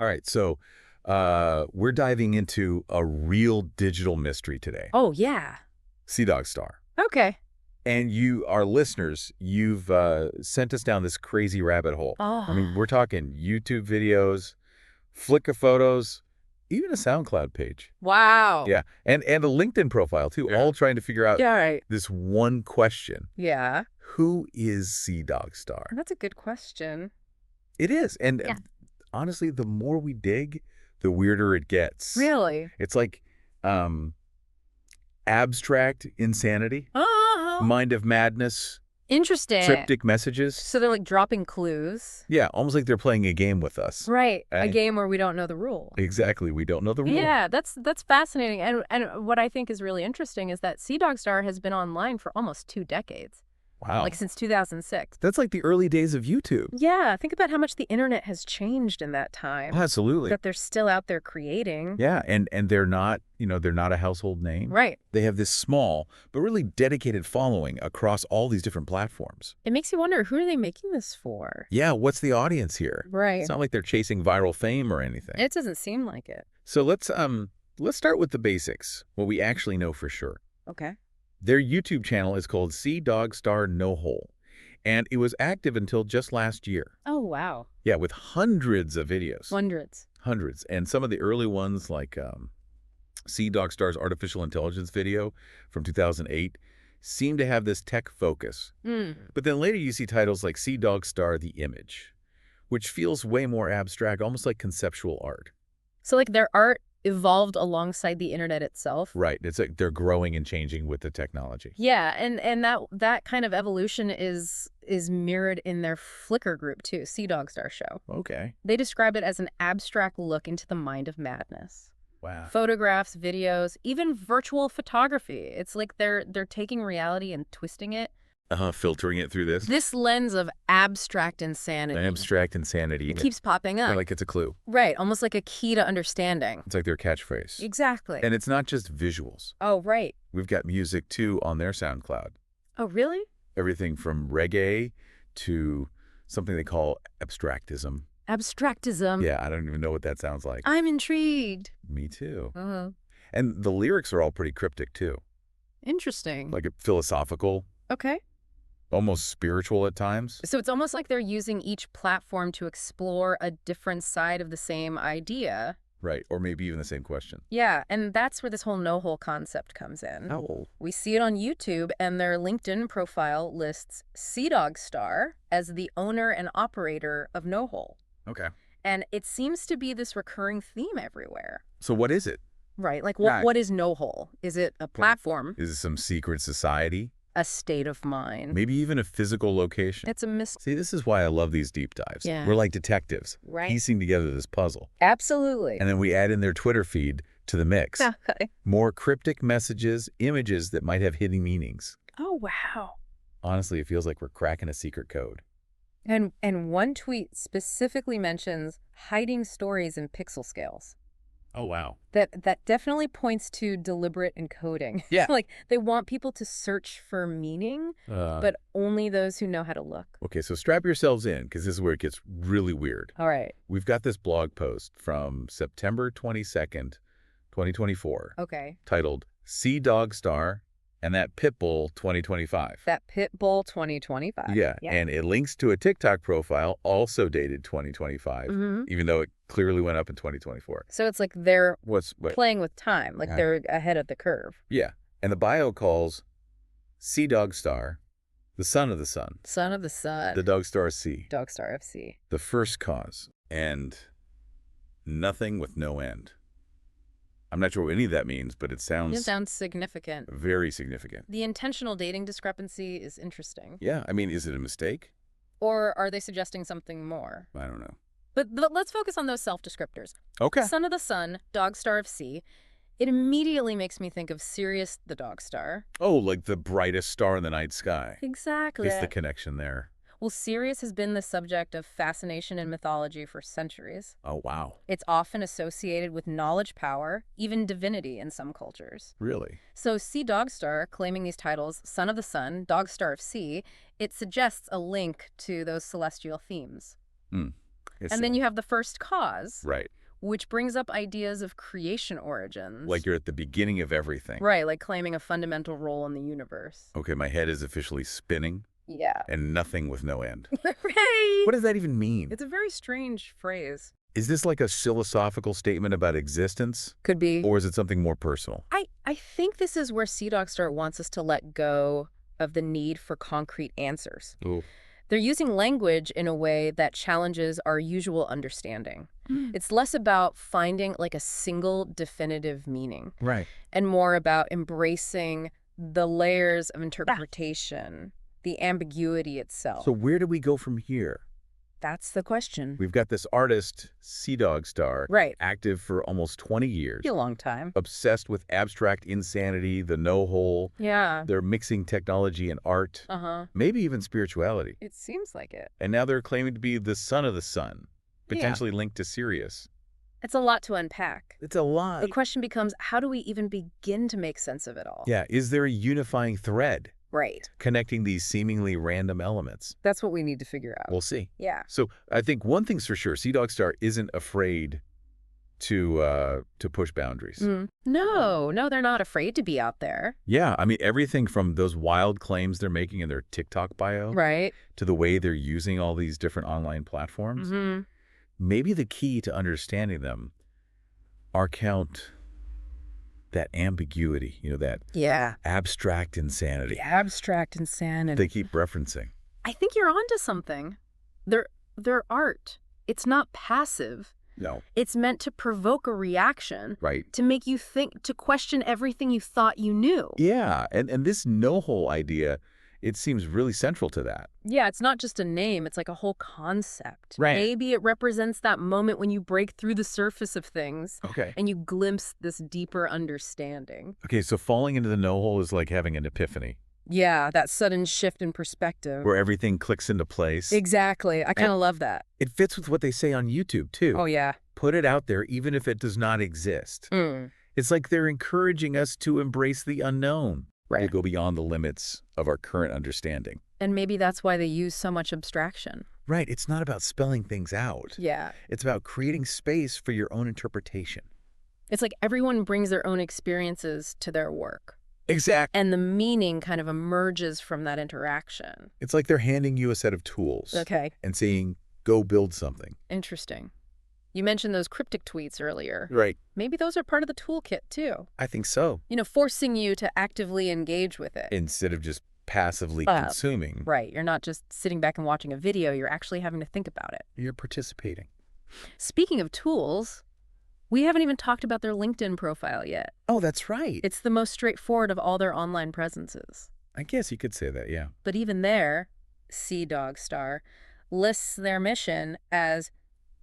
All right, so we're diving into a real digital mystery today, Oh, yeah. Cdogstar. Okay. And you, our listeners, you've sent us down this crazy rabbit hole. I Oh, mean, we're talking YouTube videos, Flickr photos, even a SoundCloud page. wow. Yeah, and a LinkedIn profile, too, all trying to figure out Yeah, right. this one question. Yeah. Who is Cdogstar? That's a good question. It is, and Yeah. honestly, the more we dig, the weirder it gets. Really? It's like um, abstract insanity, Oh, mind of madness, interesting. cryptic messages. So they're like dropping clues. Yeah, almost like they're playing a game with us. Right. A Right? game where we don't know the rule. Exactly. We don't know the rule. Yeah, that's fascinating. And what I think is really interesting is that Cdogstar has been online for almost 2 decades. Wow. Like since 2006. That's like the early days of YouTube. Yeah, think about how much the internet has changed in that time. Absolutely. That they're still out there creating. Yeah, and they're not, they're not a household name. Right. They have this small but really dedicated following across all these different platforms. It makes you wonder, who are they making this for? Yeah, what's the audience here? Right. It's not like they're chasing viral fame or anything. It doesn't seem like it. So let's start with the basics, what we actually know for sure. Okay. Their YouTube channel is called Cdogstar Knowhole, and it was active until just last year. Oh, wow. Yeah, with hundreds of videos. Hundreds. Hundreds. And some of the early ones, like Cdogstar's artificial intelligence video from 2008, seem to have this tech focus. Mm. But then later you see titles like Cdogstar The Image, which feels way more abstract, almost like conceptual art. So like their art evolved alongside the internet itself? Right. It's like they're growing and changing with the technology. Yeah, and that kind of evolution is mirrored in their Flickr group too, Cdogstar Show. Okay. They describe it as an abstract look into the mind of madness. Wow. Photographs, videos, even virtual photography. It's like they're taking reality and twisting it. Filtering it through this. This lens of abstract insanity. Abstract insanity. It keeps popping up. Like it's a clue. Right, almost like a key to understanding. It's like their catchphrase. Exactly. And it's not just visuals. Oh, right. We've got music, too, on their SoundCloud. Oh, really? Everything from reggae to something they call abstractism. Abstractism. Yeah, I don't even know what that sounds like. I'm intrigued. Me too. Uh-huh. And the lyrics are all pretty cryptic, too. Interesting. Like philosophical, Okay. almost spiritual at times. So it's almost like they're using each platform to explore a different side of the same idea. Right, or maybe even the same question. Yeah, and that's where this whole no-hole concept comes in. Oh. We see it on YouTube, and their LinkedIn profile lists Cdogstar as the owner and operator of Knowhole. Okay. And it seems to be this recurring theme everywhere. So what is it? Right, like Right. what is Knowhole? Is it a platform, Is it some secret society? a state of mind? Maybe even a physical location? It's a mystery. See, this is why I love these deep dives. Yeah. We're like detectives, Right. piecing together this puzzle. Absolutely. And then we add in their Twitter feed to the mix. Okay. More cryptic messages, images that might have hidden meanings. Oh, wow. Honestly, it feels like we're cracking a secret code. And one tweet specifically mentions hiding stories in pixel scales. Oh, wow. That definitely points to deliberate encoding. Yeah. Like they want people to search for meaning, but only those who know how to look. Okay, so strap yourselves in, because this is where it gets really weird. All right. We've got this blog post from September 22nd, 2024, Okay. titled Cdogstar and That Pitbull 2025. That Pitbull 2025. Yeah, and it links to a TikTok profile also dated 2025, even though it clearly went up in 2024. So it's like they're What? playing with time, like they're ahead of the curve. Yeah, and the bio calls Cdogstar the son of the sun, Son of the sun. the Dogstar C, Dogstar FC. the first cause, and nothing with no end. I'm not sure what any of that means, but it It sounds sounds significant. very significant. The intentional dating discrepancy is interesting. Yeah, I mean, is it a mistake? Or are they suggesting something more? I don't know. But let's focus on those self-descriptors. Okay. Son of the sun, Dogstar of sea. It immediately makes me think of Sirius the Dogstar. Oh, like the brightest star in the night sky. Exactly. It's the connection there. Well, Sirius has been the subject of fascination in mythology for centuries. Oh, wow. It's often associated with knowledge power, even divinity in some cultures. Really? So Cdogstar, claiming these titles, Son of the Sun, Dogstar of Sea, it suggests a link to those celestial themes. And then you have the first cause, Right. which brings up ideas of creation origins. Like you're at the beginning of everything. Right, like claiming a fundamental role in the universe. Okay, my head is officially spinning Yeah. and nothing with no end. Right. What does that even mean? It's a very strange phrase. Is this like a philosophical statement about existence? Could be. Or is it something more personal? I think this is where Cdogstar wants us to let go of the need for concrete answers. Ooh. They're using language in a way that challenges our usual understanding. It's less about finding like a single definitive meaning Right. and more about embracing the layers of interpretation, the ambiguity itself. So where do we go from here? That's the question. We've got this artist, Cdogstar, Right. active for almost 20 years, Be a long time. obsessed with abstract insanity, the Knowhole. Yeah. They're mixing technology and art, Uh-huh. maybe even spirituality. It seems like it. And now they're claiming to be the son of the sun, potentially linked to Sirius. It's a lot to unpack. It's a lot. The question becomes, how do we even begin to make sense of it all? Yeah, is there a unifying thread Right. connecting these seemingly random elements? That's what we need to figure out. We'll see. Yeah. So I think one thing's for sure, Cdogstar isn't afraid to push boundaries. No, they're not afraid to be out there. Yeah, I mean, everything from those wild claims they're making in their TikTok bio Right. to the way they're using all these different online platforms. Maybe the key to understanding them are that ambiguity, that Yeah. abstract insanity The abstract insanity. they keep referencing. I think you're onto something. They're art. It's not passive. No, It's meant to provoke a reaction, right. to make you think, to question everything you thought you knew. Yeah, and this no-hole idea, it seems really central to that. Yeah, it's not just a name, it's like a whole concept. Right. Maybe it represents that moment when you break through the surface of things Okay. and you glimpse this deeper understanding. Okay, so falling into the no-hole is like having an epiphany, Yeah, that sudden shift in perspective. where everything clicks into place. Exactly. I kind of love that. It fits with what they say on YouTube, too. Oh, yeah. Put it out there even if it does not exist. It's like they're encouraging us to embrace the unknown. Right. To go beyond the limits of our current understanding. And maybe that's why they use so much abstraction. Right, it's not about spelling things out. Yeah. It's about creating space for your own interpretation. It's like everyone brings their own experiences to their work. Exactly. And the meaning kind of emerges from that interaction. It's like they're handing you a set of tools Okay. and saying, go build something. Interesting. You mentioned those cryptic tweets earlier. Right. Maybe those are part of the toolkit, too. I think so. Forcing you to actively engage with it. Instead of just passively consuming, Right. You're not just sitting back and watching a video. You're actually having to think about it. you're participating. Speaking of tools, we haven't even talked about their LinkedIn profile yet. Oh, that's right. It's the most straightforward of all their online presences. I guess you could say that, yeah. But even there, Cdogstar lists their mission as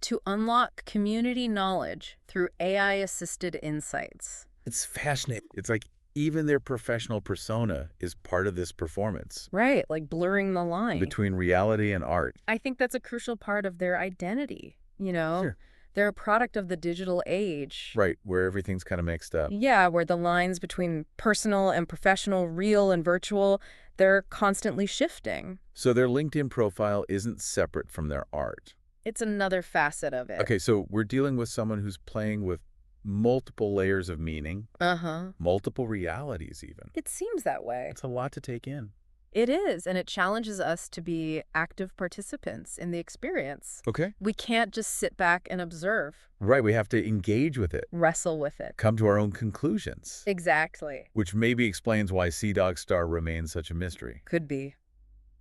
to unlock community knowledge through AI-assisted insights. It's fascinating. It's like even their professional persona is part of this performance Right, like blurring the line. between reality and art. I think that's a crucial part of their identity, Sure. They're a product of the digital age. Right, where everything's kind of mixed up. Yeah, where the lines between personal and professional, real and virtual, they're constantly shifting. So their LinkedIn profile isn't separate from their art. It's another facet of it. Okay, so we're dealing with someone who's playing with multiple layers of meaning, multiple realities even. It seems that way. It's a lot to take in. It is, and it challenges us to be active participants in the experience. Okay. We can't just sit back and observe, Right, we have to engage with it, wrestle with it. come to our own conclusions, Exactly. which maybe explains why Cdogstar remains such a mystery. Could be.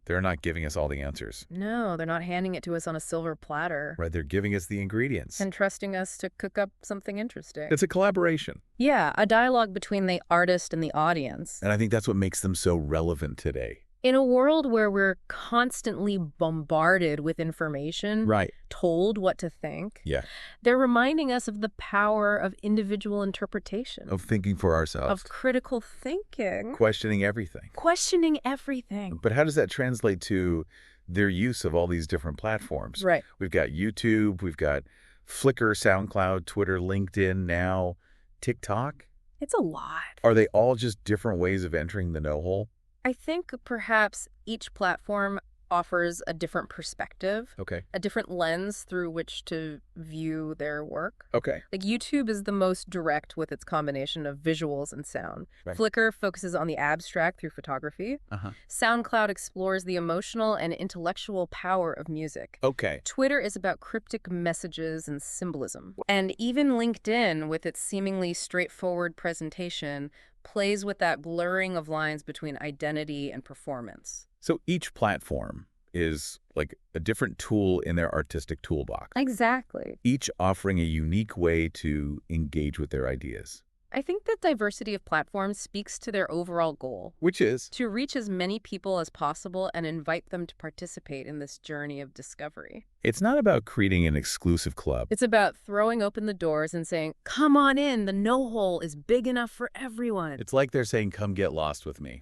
They're not giving us all the answers. No, they're not handing it to us on a silver platter. Right, they're giving us the ingredients. And trusting us to cook up something interesting. It's a collaboration. Yeah, a dialogue between the artist and the audience. And I think that's what makes them so relevant today. In a world where we're constantly bombarded with information, Right. told what to think, Yeah. they're reminding us of the power of individual interpretation, Of thinking for ourselves. of critical thinking, Questioning everything. questioning everything. But how does that translate to their use of all these different platforms? Right. We've got YouTube, we've got Flickr, SoundCloud, Twitter, LinkedIn, now TikTok. It's a lot. Are they all just different ways of entering the no-hole? I think perhaps each platform offers a different perspective, Okay. a different lens through which to view their work. Okay. Like YouTube is the most direct with its combination of visuals and sound. Right. Flickr focuses on the abstract through photography. Uh-huh. SoundCloud explores the emotional and intellectual power of music. Okay. Twitter is about cryptic messages and symbolism. And even LinkedIn, with its seemingly straightforward presentation, plays with that blurring of lines between identity and performance. So each platform is like a different tool in their artistic toolbox, Exactly. each offering a unique way to engage with their ideas. I think that diversity of platforms speaks to their overall goal, Which is? to reach as many people as possible and invite them to participate in this journey of discovery. It's not about creating an exclusive club. It's about throwing open the doors and saying, come on in, the Knowhole is big enough for everyone. It's like they're saying, come get lost with me.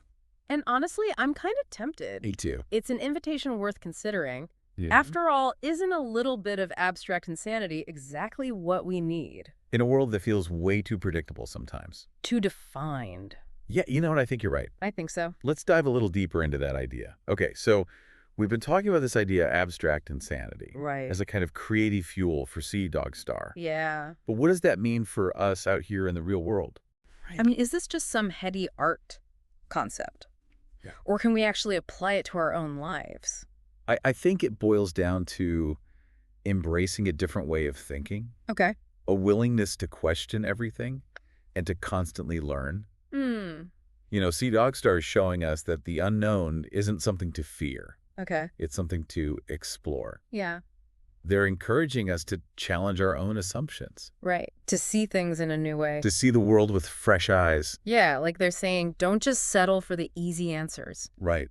And honestly, I'm kind of tempted. Me too. It's an invitation worth considering. Yeah. After all, isn't a little bit of abstract insanity exactly what we need? In a world that feels way too predictable sometimes. Too defined. Yeah, you know what? I think you're right. I think so. Let's dive a little deeper into that idea. Okay, so we've been talking about this idea of abstract insanity Right. as a kind of creative fuel for Cdogstar. Yeah. But what does that mean for us out here in the real world? I mean, is this just some heady art concept? Yeah. Or can we actually apply it to our own lives? I think it boils down to embracing a different way of thinking, Okay. a willingness to question everything, and to constantly learn. Hmm. You know, Cdogstar is showing us that the unknown isn't something to fear. Okay. It's something to explore. Yeah. They're encouraging us to challenge our own assumptions, Right. To see things in a new way. to see the world with fresh eyes. Yeah, like they're saying, don't just settle for the easy answers. Right.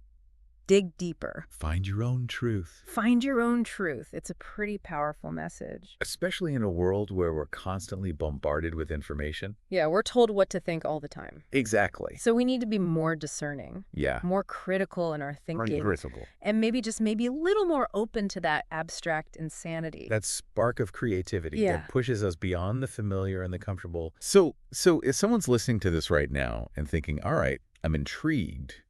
Dig deeper. Find your own truth. Find your own truth. It's a pretty powerful message. Especially in a world where we're constantly bombarded with information. Yeah, we're told what to think all the time. Exactly. So we need to be more discerning, Yeah. more critical in our thinking, Critical. and maybe a little more open to that abstract insanity. That spark of creativity Yeah. that pushes us beyond the familiar and the comfortable. So if someone's listening to this right now and thinking, all right, I'm intrigued,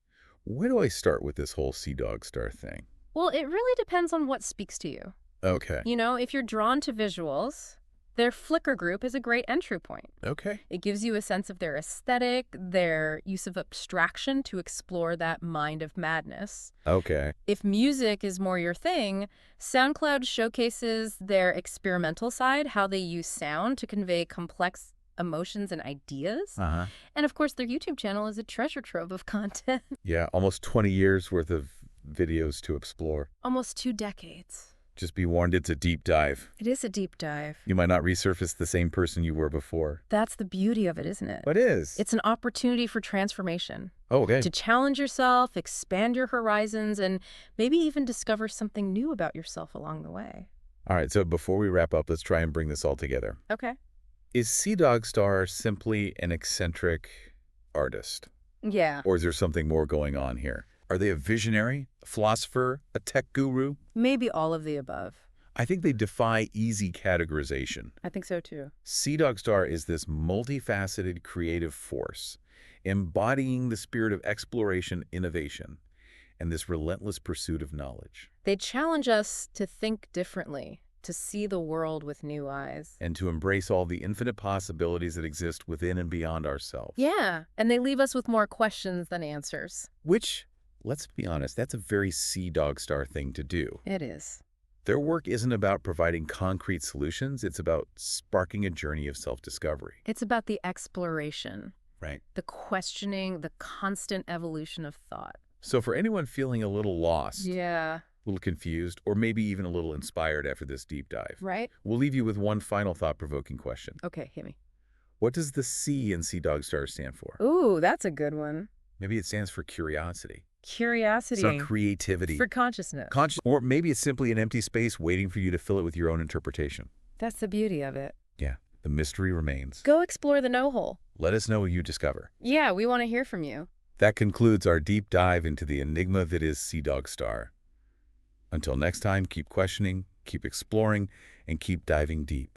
where do I start with this whole Cdogstar thing? Well, it really depends on what speaks to you. Okay. You know, if you're drawn to visuals, their Flickr group is a great entry point. Okay. It gives you a sense of their aesthetic, their use of abstraction to explore that mind of madness. Okay. If music is more your thing, SoundCloud showcases their experimental side, how they use sound to convey complex emotions and ideas. Uh-huh. And of course, their YouTube channel is a treasure trove of content. Yeah, almost 20 years worth of videos to explore. Almost 2 decades. Just be warned, it's a deep dive. It is a deep dive. You might not resurface the same person you were before. That's the beauty of it, isn't it? What is? It's an opportunity for transformation. Oh, okay. To challenge yourself, expand your horizons, and maybe even discover something new about yourself along the way. All right, so before we wrap up, let's try and bring this all together. Okay. Is Cdogstar simply an eccentric artist? Yeah. Or is there something more going on here? Are they a visionary, a philosopher, a tech guru? Maybe all of the above. I think they defy easy categorization. I think so too. Cdogstar is this multifaceted creative force, embodying the spirit of exploration, innovation, and this relentless pursuit of knowledge. They challenge us to think differently, to see the world with new eyes. And to embrace all the infinite possibilities that exist within and beyond ourselves. Yeah, and they leave us with more questions than answers. Which, let's be honest, that's a very Cdogstar thing to do. It is. Their work isn't about providing concrete solutions, it's about sparking a journey of self-discovery. It's about the exploration, Right. the questioning, the constant evolution of thought. So for anyone feeling a little lost, Yeah. a little confused, or maybe even a little inspired after this deep dive, Right? we'll leave you with one final thought-provoking question. Okay, hit me. What does the C in Cdogstar stand for? Ooh, that's a good one. Maybe it stands for curiosity. Curiosity. It's not creativity. For consciousness. Or maybe it's simply an empty space waiting for you to fill it with your own interpretation. That's the beauty of it. Yeah, the mystery remains. Go explore the Knowhole. Let us know what you discover. Yeah, we want to hear from you. That concludes our deep dive into the enigma that is Cdogstar. Until next time, keep questioning, keep exploring, and keep diving deep.